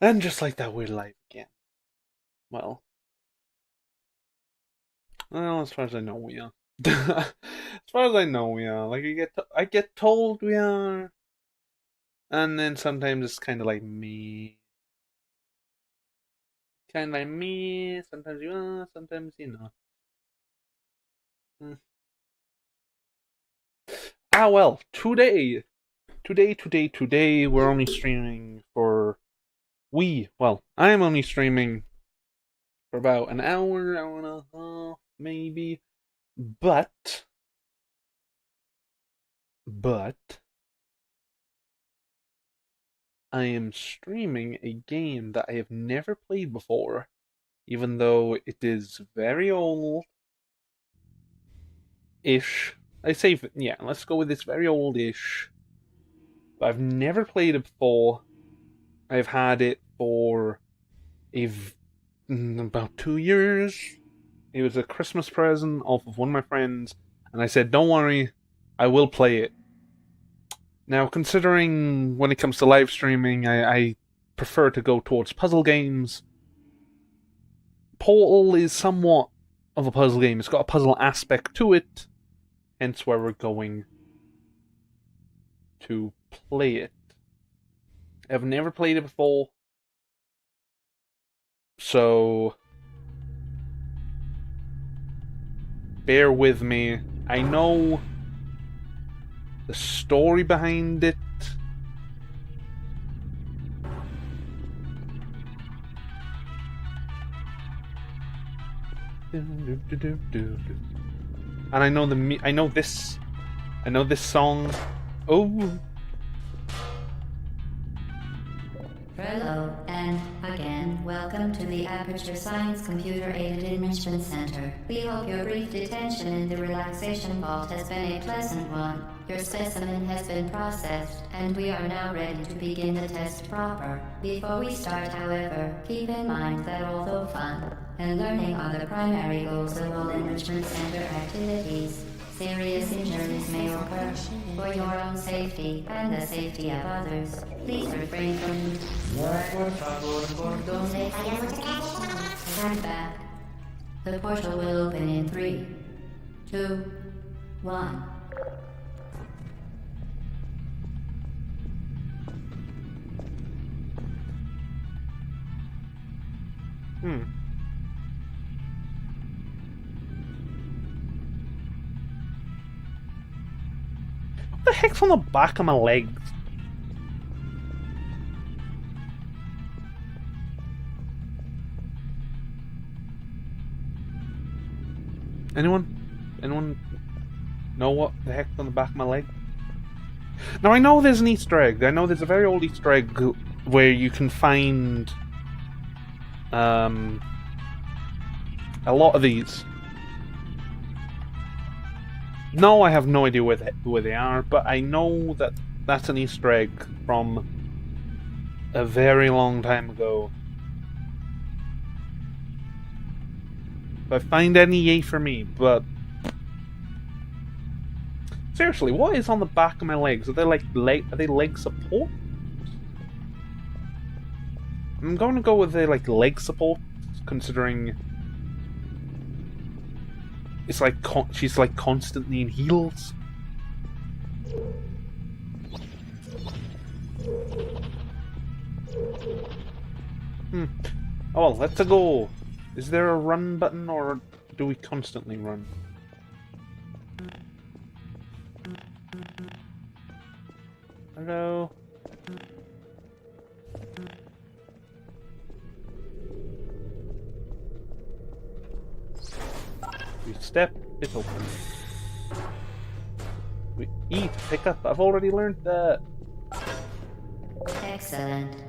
And just like that, we're live again. Well, as far as I know, we are. As far as I know, we are. Like I get told we are, and then sometimes it's kind of like me. Sometimes you are, sometimes you're not. Mm. Well, today, we're only streaming for I am only streaming for about an hour and a half, maybe. But, but, I am streaming a game that I have never played before, even though it is very old ish. Yeah, let's go with this very old ish. But I've never played it before. I've had it for about 2 years. It was a Christmas present off of one of my friends, and I said, "Don't worry, I will play it." Now, considering when it comes to live streaming, I prefer to go towards puzzle games. Portal is somewhat of a puzzle game. It's got a puzzle aspect to it, hence where we're going to play it. I've never played it before, so bear with me. I know the story behind it. And I know this song. Oh, Hello, and again, welcome to the Aperture Science Computer Aided Enrichment Center. We hope your brief detention in the relaxation vault has been a pleasant one. Your specimen has been processed, and we are now ready to begin the test proper. Before we start, however, keep in mind that although fun and learning are the primary goals of all Enrichment Center activities, serious injuries may occur. For your own safety and the safety of others, please refrain from turn back. The portal will open in 3, 2, 1. What the heck's on the back of my legs? Anyone know what the heck's on the back of my leg? Now I know there's an Easter egg. I know there's a very old Easter egg where you can find a lot of these. No, I have no idea where they are, but I know that that's an Easter egg from a very long time ago. If I find any, yay for me, but seriously, what is on the back of my legs? Are they leg support? I'm going to go with the leg support, considering it's like she's constantly in heels. Oh well, let's go. Is there a run button, or do we constantly run? Hello? We step, it's open. We eat, pick up. I've already learned that. Excellent.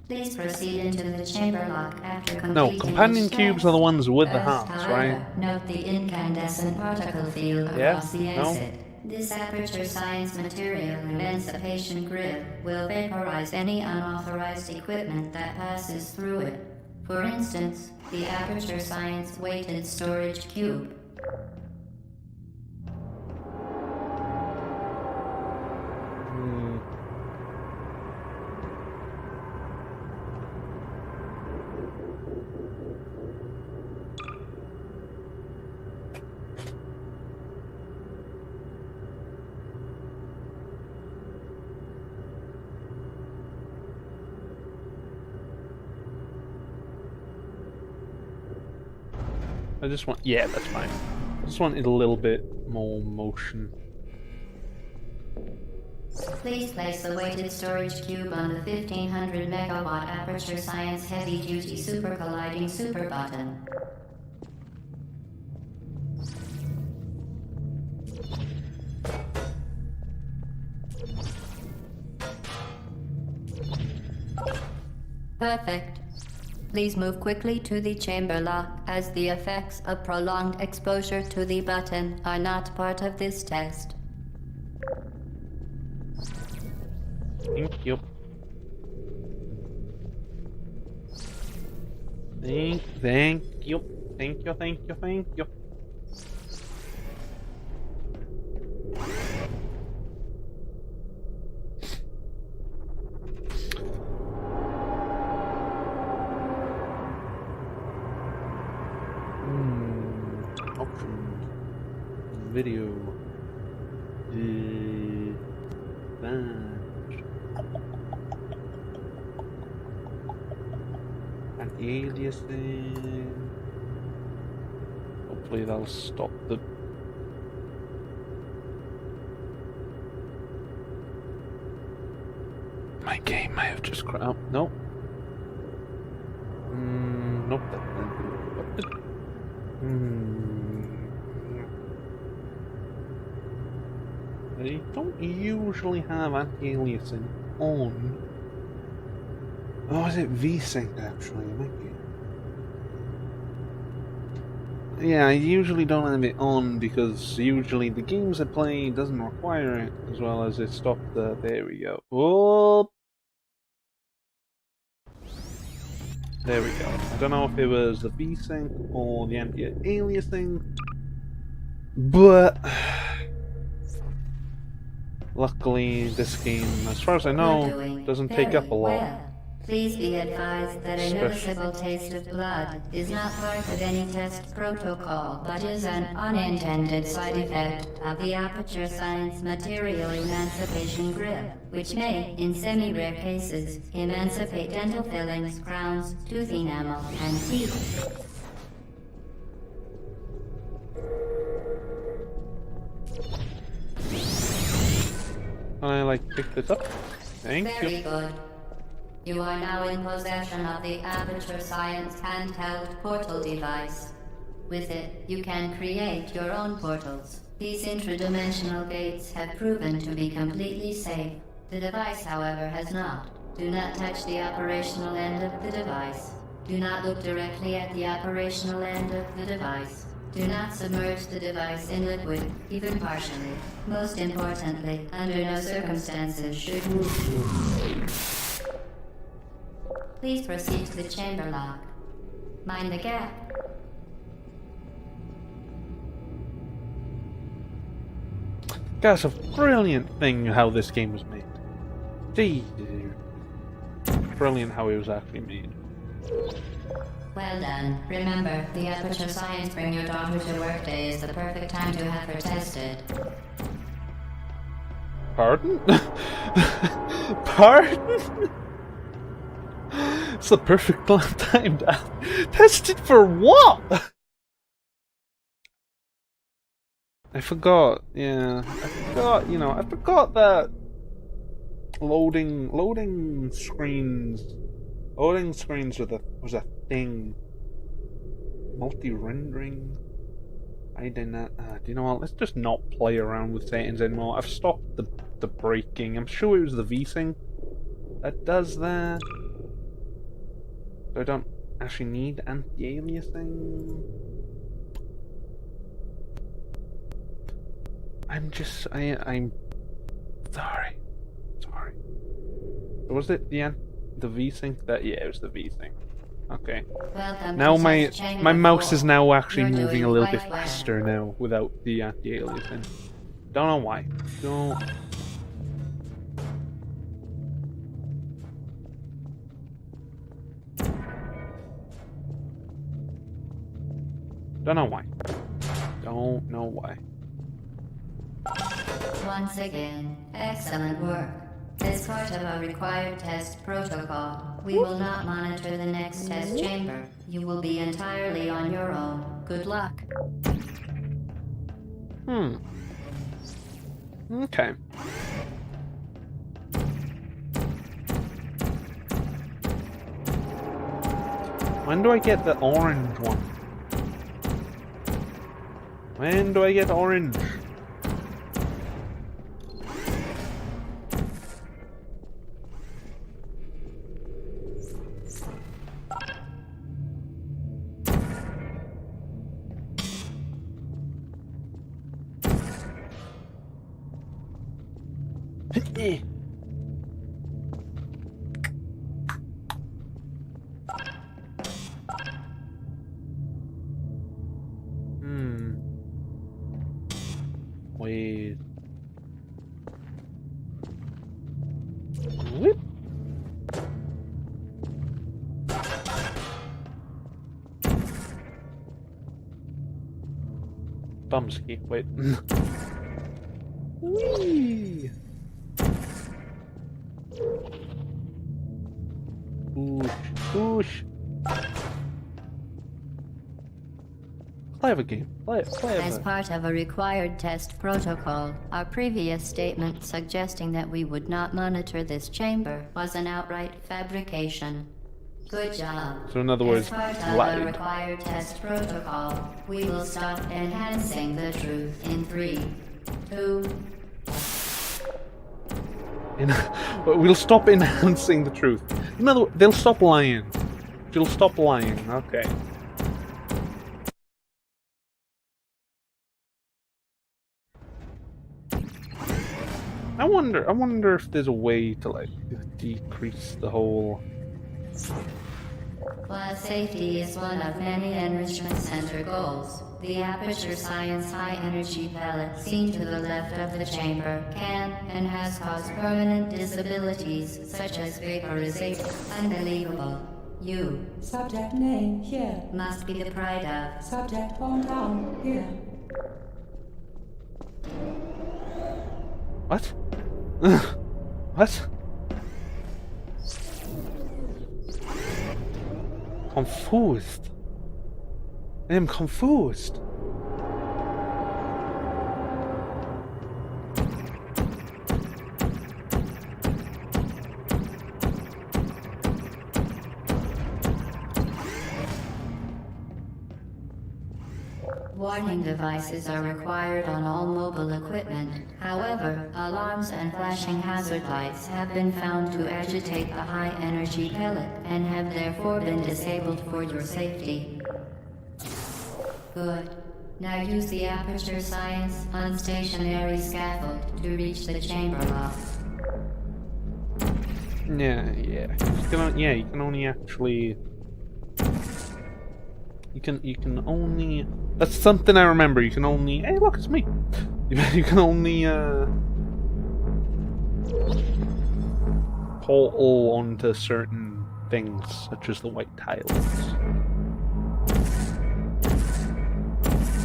Please proceed into the chamber lock after completing No, companion each cubes test. are the ones with the First, hearts, right? however, note the incandescent particle field across the No? exit. This Aperture Science Material Emancipation Grid will vaporize any unauthorized equipment that passes through it. For instance, the Aperture Science Weighted Storage Cube. I just want... Yeah, that's fine. I just wanted a little bit more motion. Please place the weighted storage cube on the 1500 megawatt Aperture Science Heavy Duty Super Colliding Super Button. Perfect. Please move quickly to the chamber lock, as the effects of prolonged exposure to the button are not part of this test. Thank you. Thank you. Thank you, thank you, thank you. Options. Video. Advanced. Anti-aliasing. Hopefully that'll stop the... My game may have just crashed. Oh, no. Nope, that didn't do it. They don't usually have anti-aliasing on. Oh, is it VSync actually? It might be. Yeah, I usually don't have it on because usually the games I play doesn't require it, as well as it stopped the... There we go. Whoop! There we go. I don't know if it was the VSync or the anti-aliasing, but luckily this game, as far as I know, doesn't take up a lot. Well. Please be advised that a noticeable taste of blood is not part of any test protocol, but is an unintended side effect of the Aperture Science Material Emancipation Grip, which may, in semi-rare cases, emancipate dental fillings, crowns, tooth enamel, and teeth. Can I, pick this up? Thank you. Very good. You are now in possession of the Aperture Science handheld portal device. With it, you can create your own portals. These intradimensional gates have proven to be completely safe. The device, however, has not. Do not touch the operational end of the device. Do not look directly at the operational end of the device. Do not submerge the device in liquid, even partially. Most importantly, under no circumstances should you... Please proceed to the chamber lock. Mind the gap. That's a brilliant thing how this game was made. Gee, brilliant how it was actually made. Well done. Remember, the Aperture Science Bring Your Daughter to Work Day is the perfect time to have her tested. Pardon? Pardon? It's the perfect time to test it for what? I forgot. Yeah, I forgot. I forgot that loading screens was a thing. Multi-rendering. I did not. Do you know what? Let's just not play around with settings anymore. I've stopped the breaking. I'm sure it was the VSync that does that. So I don't actually need anti-aliasing. I'm sorry. Was it the VSync that? Yeah, it was the VSync. Okay. Welcome now to my test chamber mouse 4. is now actually You're moving doing a little quite bit well. faster now without the anti-aliasing. Don't know why. Don't know why. Don't know why. Once again, excellent work. As part of a required test protocol, we will not monitor the next test chamber. You will be entirely on your own. Good luck. Okay. When do I get the orange one? When do I get orange? Wait. Whip. Bumski. Wait. Whee! Whoosh. Whoosh. Clever game. Clever. As part of a required test protocol, our previous statement suggesting that we would not monitor this chamber was an outright fabrication. Good job. So in other words, as part of lied. a required test protocol, we will stop enhancing the truth in 3, 2... We'll stop enhancing the truth. In other words, they'll stop lying. She'll stop lying. Okay. I wonder if there's a way to like decrease the whole. While safety is one of many Enrichment Center goals, the Aperture Science high-energy pellet seen to the left of the chamber can and has caused permanent disabilities such as vaporization. Unbelievable. You. Subject name here. Must be the pride of. Subject hometown here. What? What? Confused. I am confused. Warning devices are required on all mobile equipment. However, alarms and flashing hazard lights have been found to agitate the high-energy pellet and have therefore been disabled for your safety. Good. Now use the Aperture Science unstationary scaffold to reach the chamber lock. Yeah. You can only actually. You can only. That's something I remember. You can only. Hey, look, it's me. You can only portal onto certain things, such as the white tiles.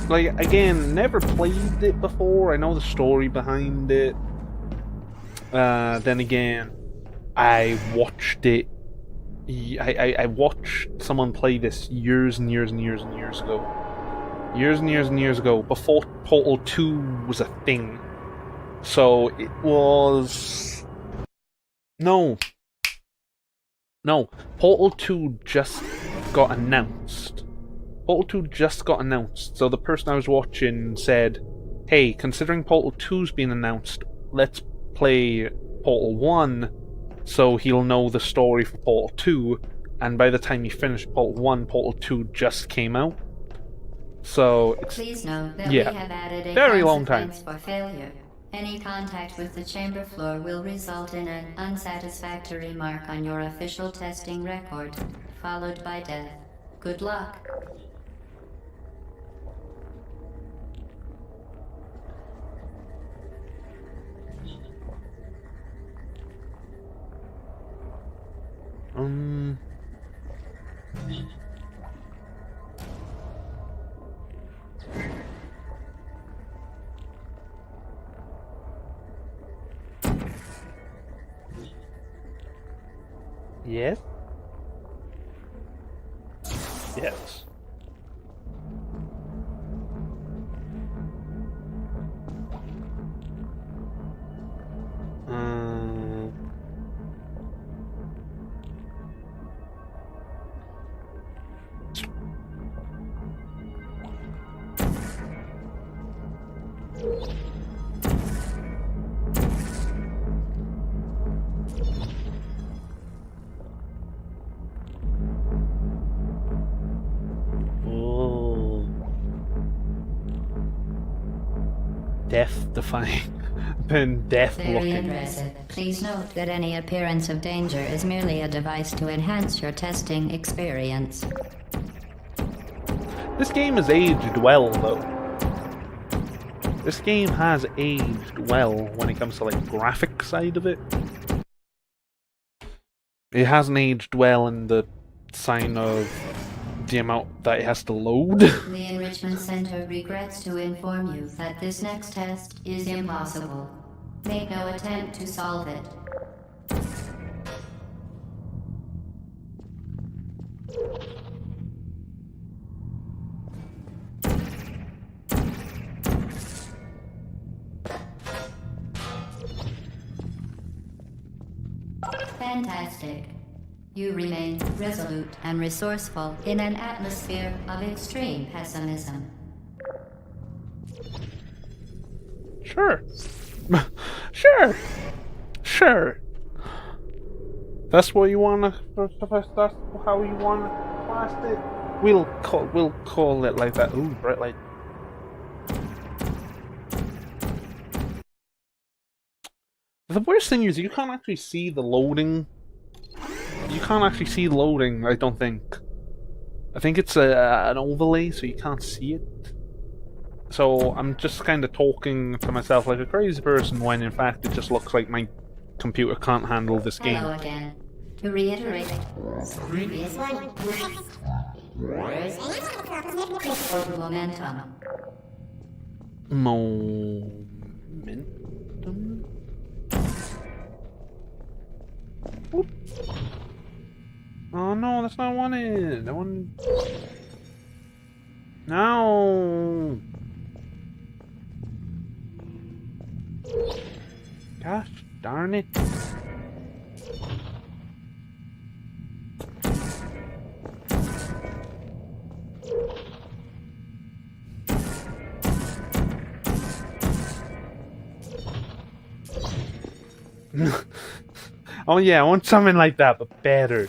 Like again, never played it before. I know the story behind it. Then again, I watched it. I watched someone play this years and years and years and years ago. Years and years and years ago, before Portal 2 was a thing. So it was... No, Portal 2 just got announced. Portal 2 just got announced. So the person I was watching said, hey, considering Portal 2's been announced, let's play Portal 1 so he'll know the story for Portal 2. And by the time he finished Portal 1, Portal 2 just came out. So it's, Please note that yeah, we have added a very long time. consequence for failure. Any contact with the chamber floor will result in an unsatisfactory mark on your official testing record, followed by death. Good luck. Yes? Yes. death-defying, than death-looking. Very impressive. Please note that any appearance of danger is merely a device to enhance your testing experience. This game has aged well, though. This game has aged well when it comes to like graphic side of it. It hasn't aged well in the sign of the amount that it has to load. The Enrichment Center regrets to inform you that this next test is impossible. Make no attempt to solve it. Fantastic. You remain resolute and resourceful in an atmosphere of extreme pessimism. Sure. Sure. That's what you wanna. That's how you wanna blast it. We'll call it like that. Ooh, bright light. The worst thing is you can't actually see the loading. You can't actually see loading, I don't think. I think it's an overlay, so you can't see it. So I'm just kind of talking to myself like a crazy person when in fact it just looks like my computer can't handle this game. Hello again. To reiterate, previous one. Momentum. Momentum? Whoop. Oh no, that's not what I wanted. I wanted... No! Gosh darn it. Oh yeah, I want something like that, but better.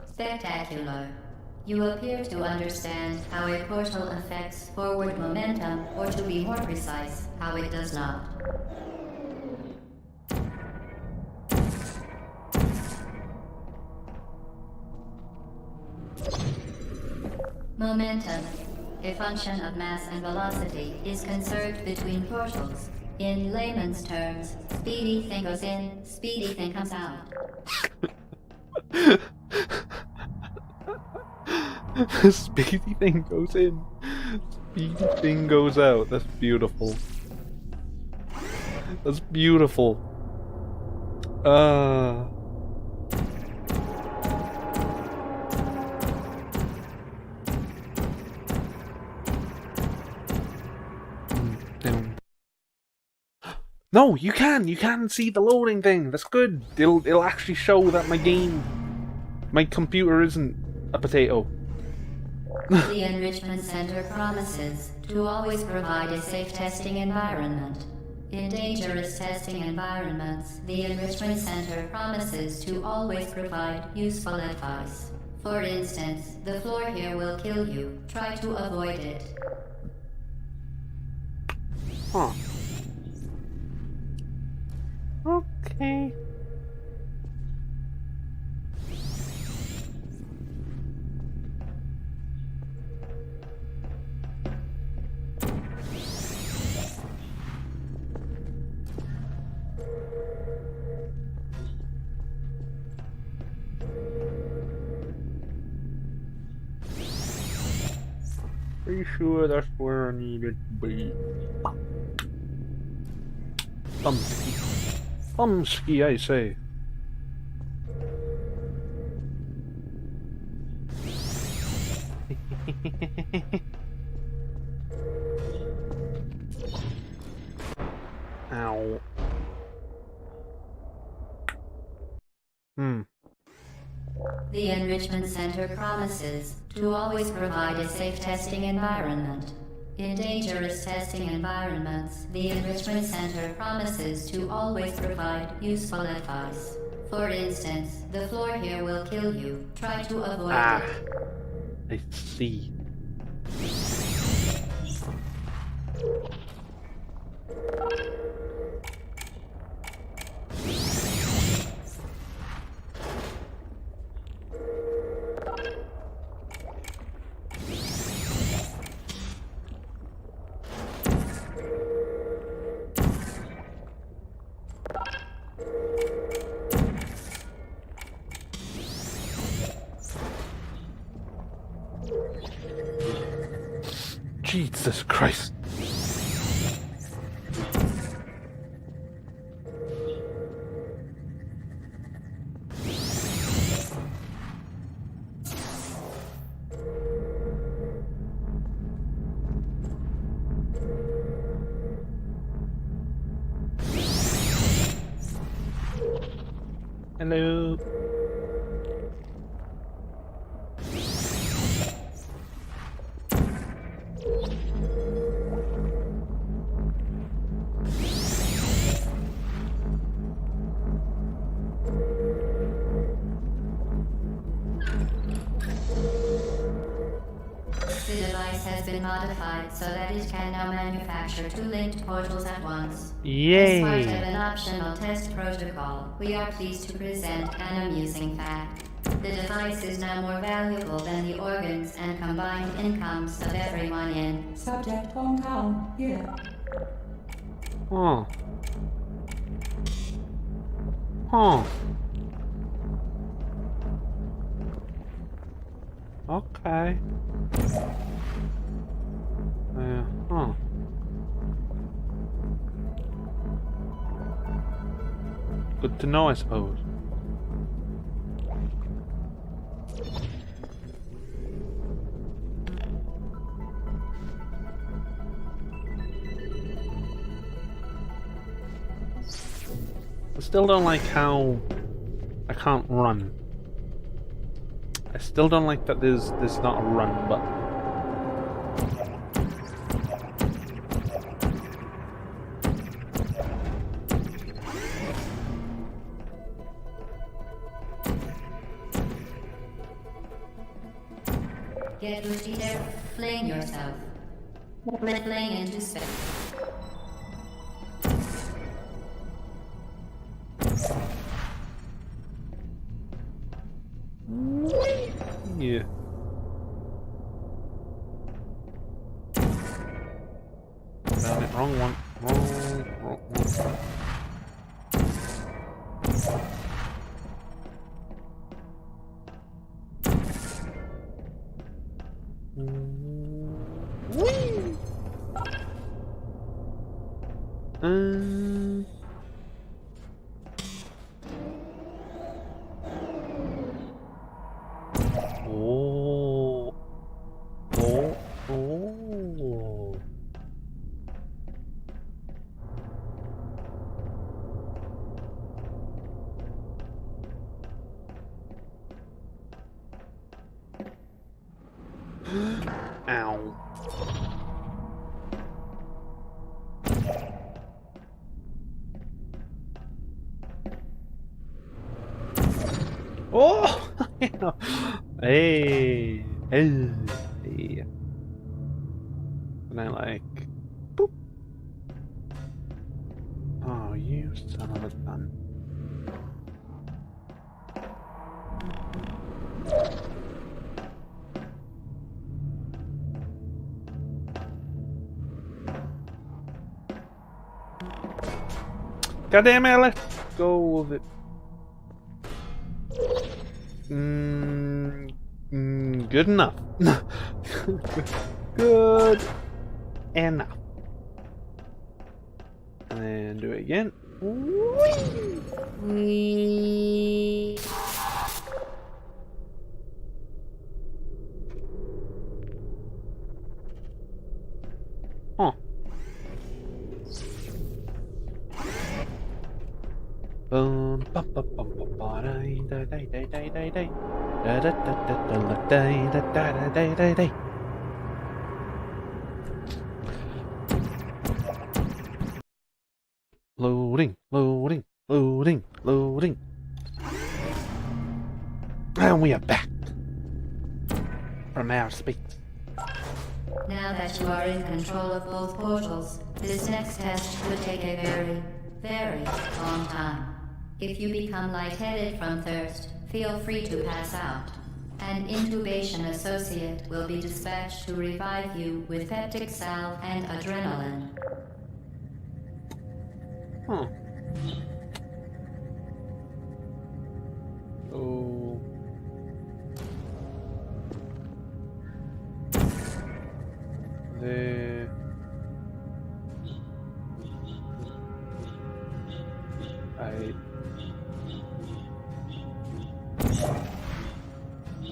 Spectacular. You appear to understand how a portal affects forward momentum, or to be more precise, how it does not. Momentum, a function of mass and velocity, is conserved between portals. In layman's terms, speedy thing goes in, speedy thing comes out. Speedy thing goes in, speedy thing goes out. That's beautiful. That's beautiful. No, you can see the loading thing. That's good. It'll actually show that my computer isn't a potato. The Enrichment Center promises to always provide a safe testing environment. In dangerous testing environments, the Enrichment Center promises to always provide useful advice. For instance, the floor here will kill you. Try to avoid it. Huh. Okay. Pretty sure that's where I needed to be. Thumbski, I say. Ow. The Enrichment Center promises to always provide a safe testing environment. In dangerous testing environments, the Enrichment Center promises to always provide useful advice. For instance, the floor here will kill you. Try to avoid Ah, it. I see. Jesus Christ. Hello. The device has been modified so that it can now manufacture 2 linked portals at once. As part of Yay. an optional test protocol, we are pleased to present an amusing fact. The device is now more valuable than the organs and combined incomes of everyone in. Subject hometown here. Huh. Huh. Okay. Huh. Good to know, I suppose. I still don't like how I can't run. I still don't like that there's not a run button. Get Lucy there, fling yourself. Fling into space. Yeah. Found it. Wrong one. Wrong one. Whee! Oh. Oh. Oh. Ow. Oh! Hey! Hey! Hey! And I like... Boop! Oh, you son of a gun. God damn it, let's go with it. Good enough. Good enough. And then do it again. Whee! Huh. Bum, bum, bum, bum, bum, ba, day, day, day, day, day, day, day. Da, da, da, da, da, da, day, da, da, da, day, day, day. Loading, loading, loading, loading. And we are back from outer space. Now that you are in control of both portals, this next test could take a very, very long time. If you become lightheaded from thirst, feel free to pass out. An intubation associate will be dispatched to revive you with peptic salve and adrenaline. Huh. Oh. The...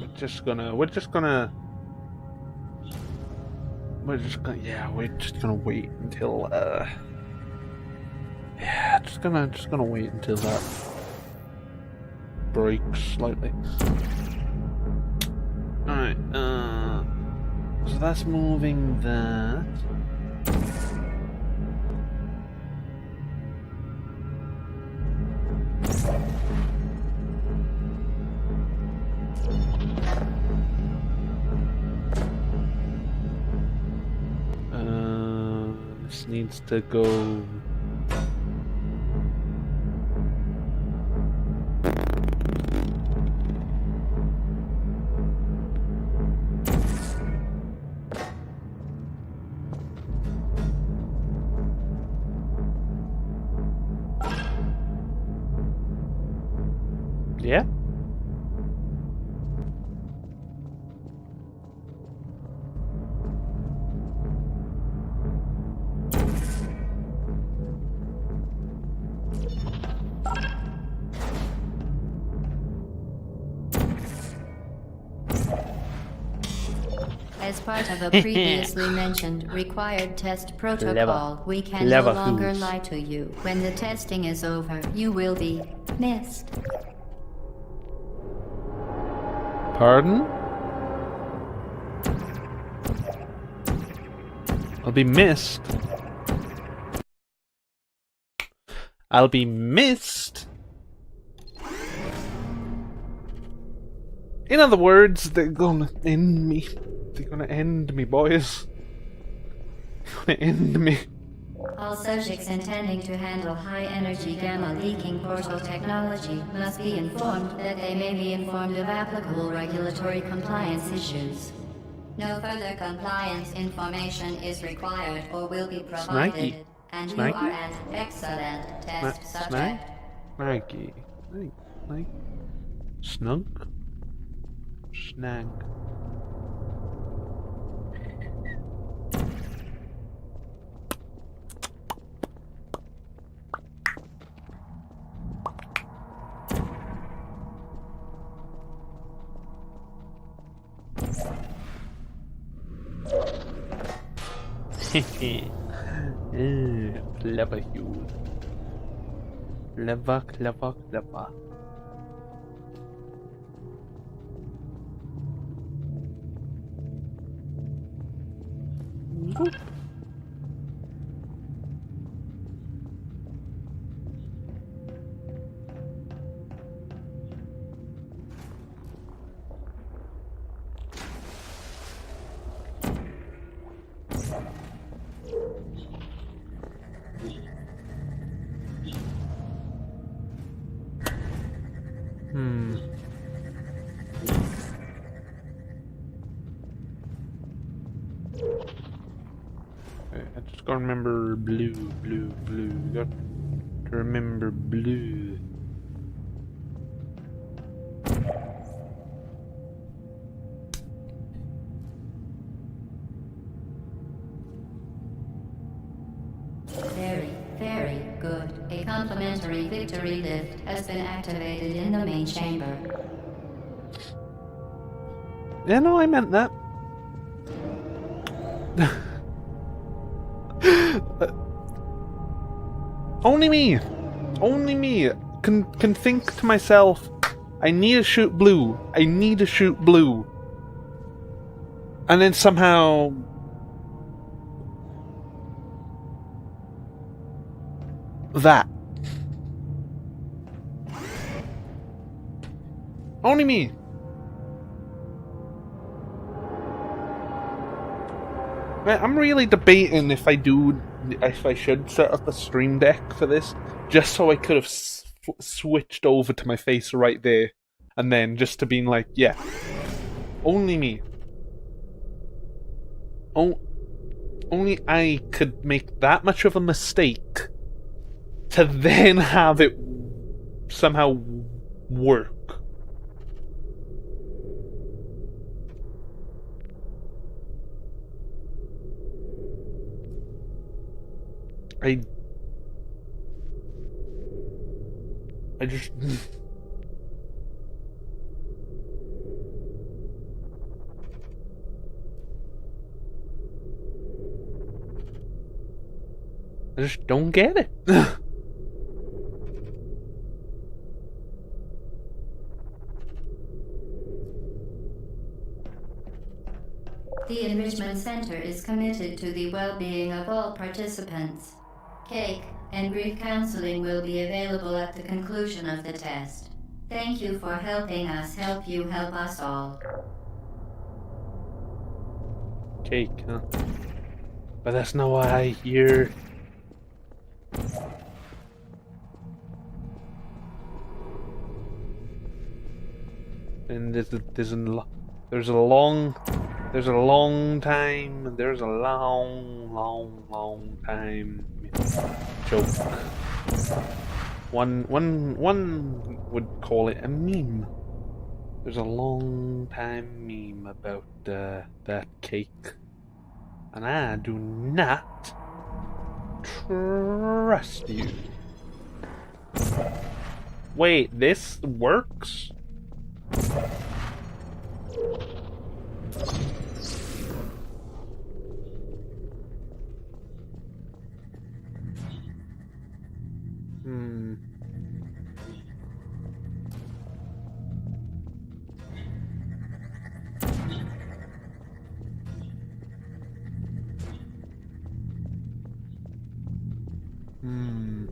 We're just gonna wait until, just gonna wait until that breaks slightly. Alright, so that's moving that. This needs to go. Yeah? As part of a previously mentioned required test protocol, we can no longer Hughes. lie to you. When the testing is over, you will be missed. Pardon? I'll be missed. I'll be missed. In other words, they're gonna end me. They're gonna end me, boys. They're gonna end me. All subjects intending to handle high-energy gamma-leaking portal technology must be informed that they may be informed of applicable regulatory compliance issues. No further compliance information is required or will be provided, Snaggy. and you Snaggy? are an excellent test subject. Snaggy. Snag. Snug? Snag. Clever you. Clever. Whoop. I just gotta remember blue. Got to remember blue. Very good. A complimentary victory lift has been activated in the main chamber. Yeah, no, I meant that. Only me can think to myself, I need to shoot blue. And then somehow that. Only me. I'm really debating if I should set up a stream deck for this, just so I could have switched over to my face right there, and then just to being like, yeah, only me. Only I could make that much of a mistake to then have it somehow work. I just I just don't get it. The Enrichment Center is committed to the well-being of all participants. Cake and grief counseling will be available at the conclusion of the test. Thank you for helping us help you help us all. Cake, huh? But that's not what I hear. And there's a long time. There's a long time. Joke. One would call it a meme. There's a long time meme about that cake, and I do not trust you. Wait, this works? Hmm. Hmm.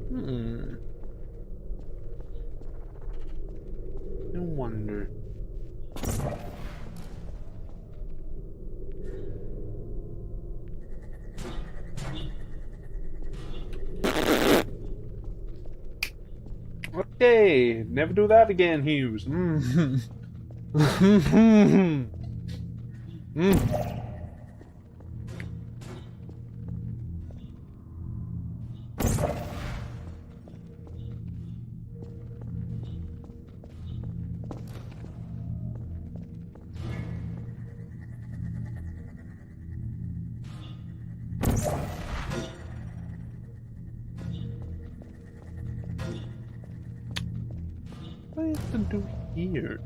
Hmm. I wonder. Okay, never do that again, Hughes. What do I have to do here?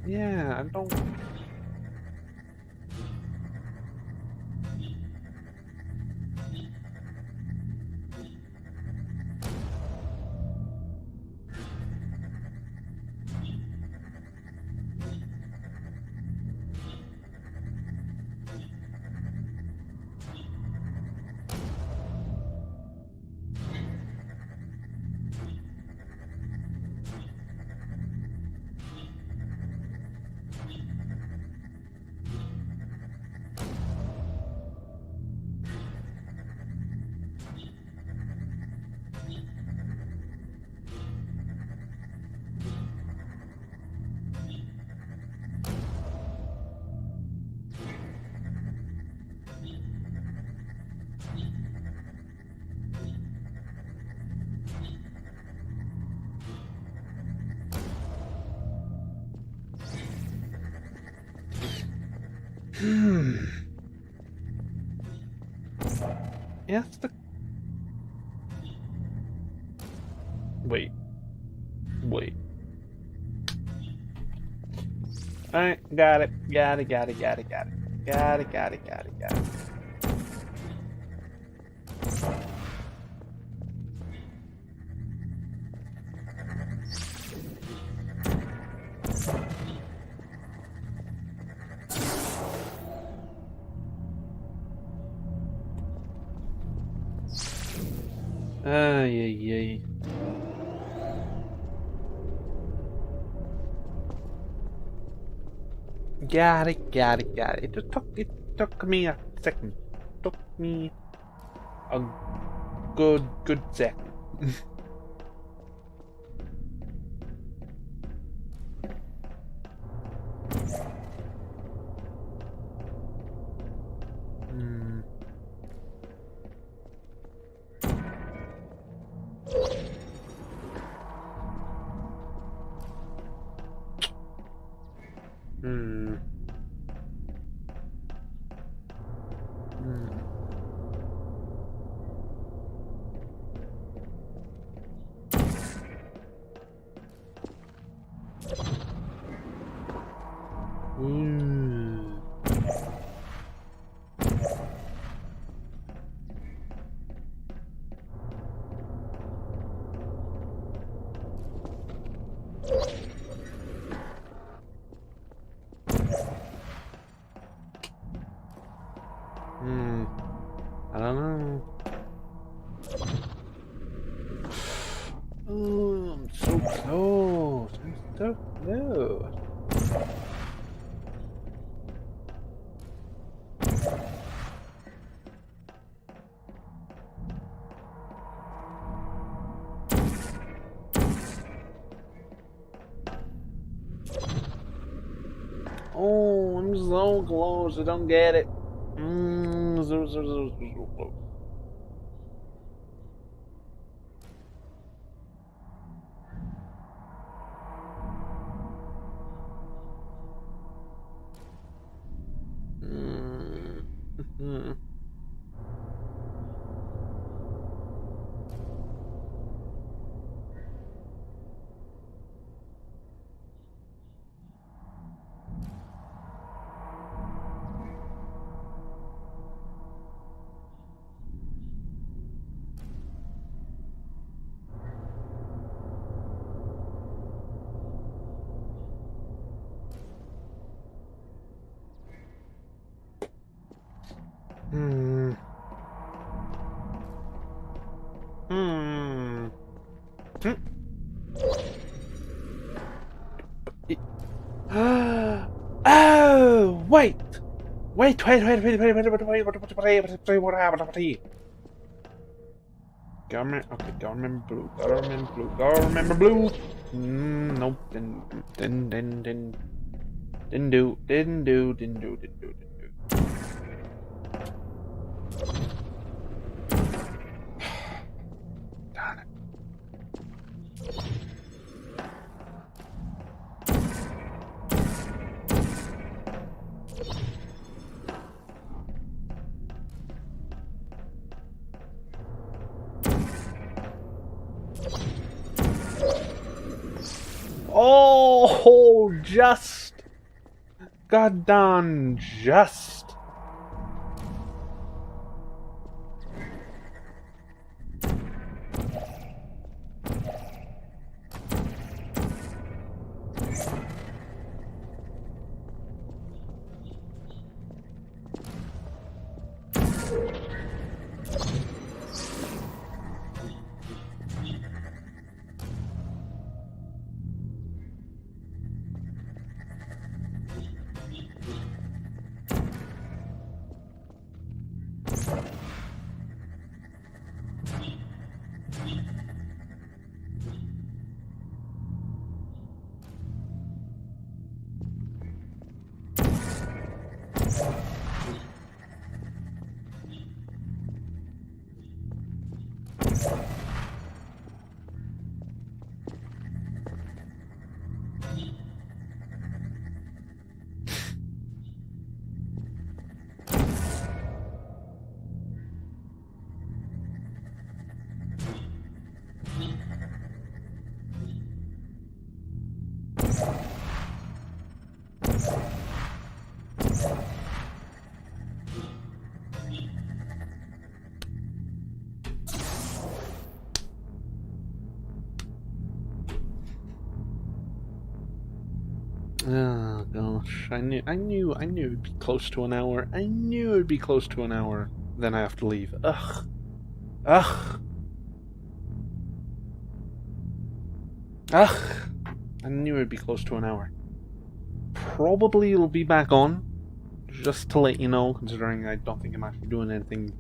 Yeah, I don't. Yes, the. Wait. Alright, got it. Got it. Ay, ay, ay. Got it, got it, got it. It took me a second. Took me a good second. Hmm. Hmm. Hmm. Ooh. Hmm. I don't know. Oh, I'm so close. I'm so close. Oh, I'm so close. I don't get it. So close. Mm. Mhm. Hmm. Hmm. Hmm. Oh, wait. Wait. Government, okay, government blue, government blue, government blue. Nope, didn't do. Darn it. Oh, just. God darn, just. Oh gosh, I knew it'd be close to an hour. I knew it'd be close to an hour. Then I have to leave. Ugh, ugh. Ugh, I knew it'd be close to an hour. Probably it'll be back on, just to let you know, considering I don't think I'm actually doing anything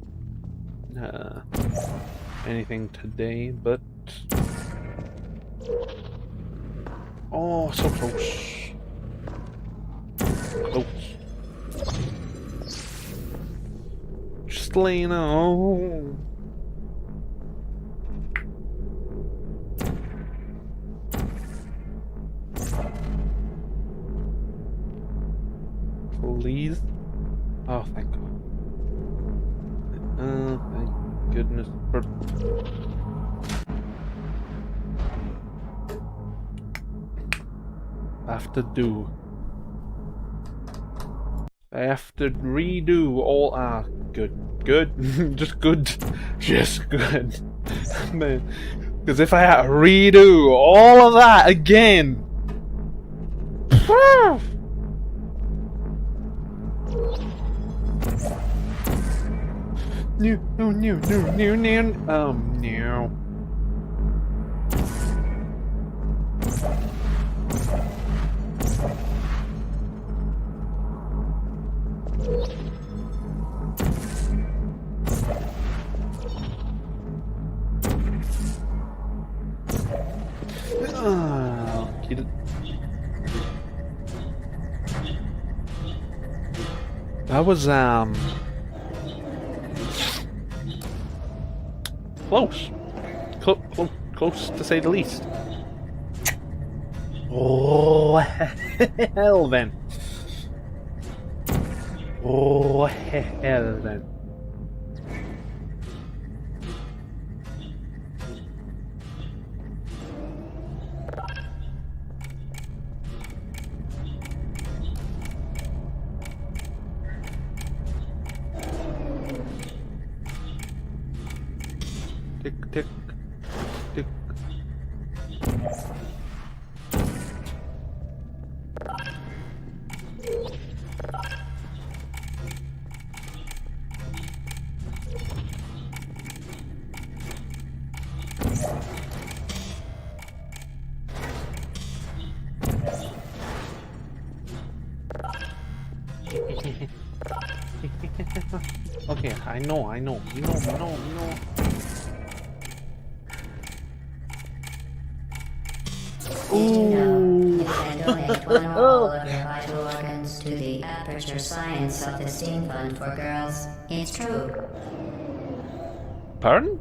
today, but... Oh, so close. Close. Just let you know. Please. Oh, thank God. Thank goodness for... I have to do. I have to redo all. Ah, good. Good. Just good. Just good. Man. Because if I had to redo all of that again. No, no, no, no, no, no. No. Get it. That was close. Close to say the least. Oh hell then. Oh hell then. Tick tick tick. Okay, I know. You know. Did you know you can donate one or all of your vital organs to the Aperture Science Self-Esteem Fund for Girls? It's true. Pardon?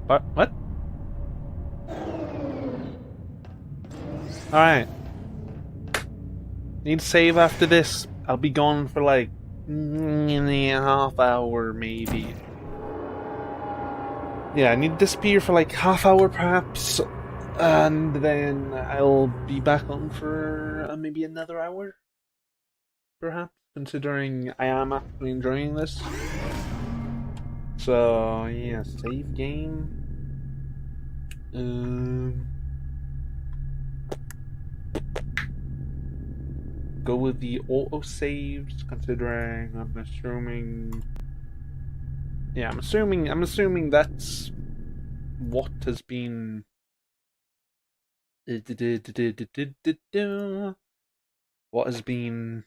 What? Alright. Need to save after this. I'll be gone for like a half hour, maybe. Yeah, I need to disappear for like half hour, perhaps. And then I'll be back on for maybe another hour, perhaps, considering I am actually enjoying this. So, yeah, save game. Go with the auto saves, considering I'm assuming. Yeah, I'm assuming that's what has been. What has been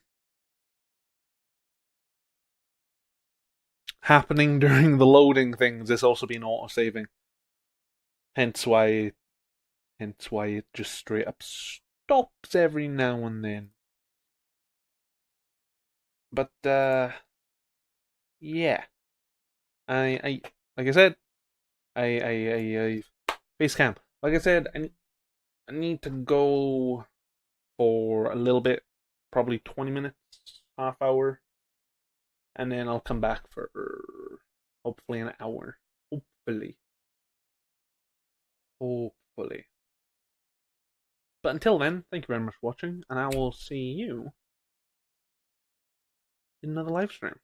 happening during the loading things is also been auto saving. Hence why it just straight up stops every now and then. But yeah, I like I said, I face cam. Like I said, I need to go for a little bit, probably 20 minutes, half hour, and then I'll come back for hopefully an hour. Hopefully. But until then, thank you very much for watching, and I will see you in another live stream.